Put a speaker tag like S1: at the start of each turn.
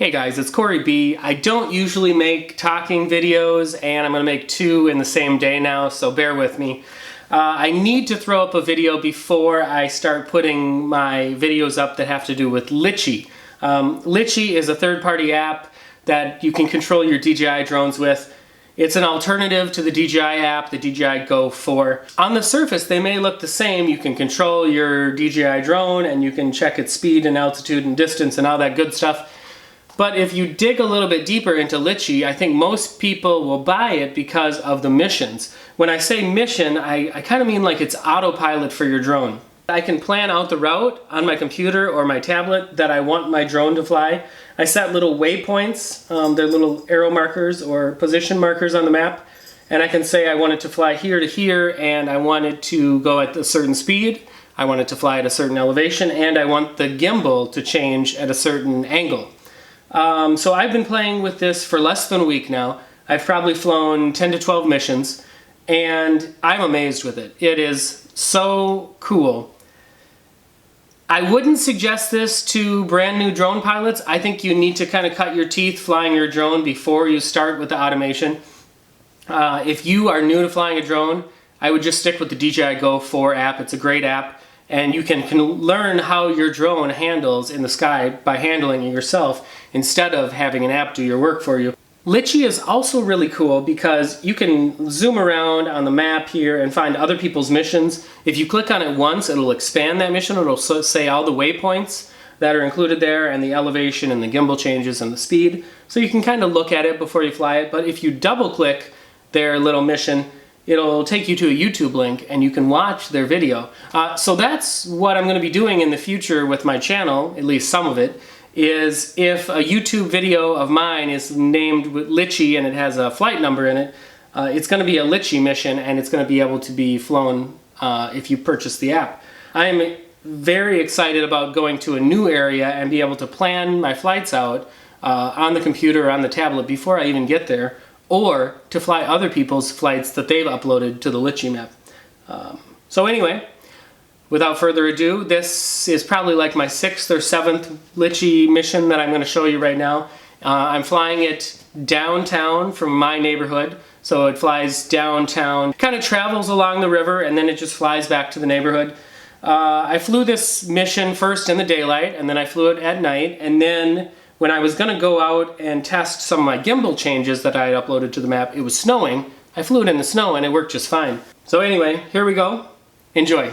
S1: Hey guys, it's Corey B. I don't usually make talking videos, and I'm going to make two in the same day now, so bear with me. I need to throw up a video before I start putting my videos up that have to do with Litchi. Litchi is a third-party app that you can control your DJI drones with. It's an alternative to the DJI app, the DJI Go 4. On the surface, they may look the same. You can control your DJI drone, and you can check its speed and altitude and distance and all that good stuff. But if you dig a little bit deeper into Litchi, I think most people will buy it because of the missions. When I say mission, I kind of mean like it's autopilot for your drone. I can plan out the route on my computer or my tablet that I want my drone to fly. I set little waypoints, they're little arrow markers or position markers on the map, and I can say I want it to fly here to here, and I want it to go at a certain speed, I want it to fly at a certain elevation, and I want the gimbal to change at a certain angle. So I've been playing with this for less than a week now. I've probably flown 10 to 12 missions, and I'm amazed with it. It is so cool. I wouldn't suggest this to brand new drone pilots. I think you need to kind of cut your teeth flying your drone before you start with the automation. If you are new to flying a drone, I would just stick with the DJI Go 4 app. It's a great app. And you can learn how your drone handles in the sky by handling it yourself instead of having an app do your work for you. Litchi is also really cool because you can zoom around on the map here and find other people's missions. If you click on it once, it'll expand that mission. It'll say all the waypoints that are included there and the elevation and the gimbal changes and the speed. So you can kind of look at it before you fly it. But if you double click their little mission, it'll take you to a YouTube link and you can watch their video. So that's what I'm going to be doing in the future with my channel, at least some of it, is if a YouTube video of mine is named with Litchi and it has a flight number in it, it's going to be a Litchi mission and it's going to be able to be flown if you purchase the app. I am very excited about going to a new area and be able to plan my flights out on the computer or on the tablet before I even get there, or to fly other people's flights that they've uploaded to the Litchi map. So anyway, without further ado, this is probably like my 6th or 7th Litchi mission that I'm going to show you right now. I'm flying it downtown from my neighborhood, so it flies downtown, kind of travels along the river, and then it just flies back to the neighborhood. I flew this mission first in the daylight, and then I flew it at night, and then when I was going to go out and test some of my gimbal changes that I had uploaded to the map, it was snowing. I flew it in the snow and it worked just fine. So anyway, here we go. Enjoy.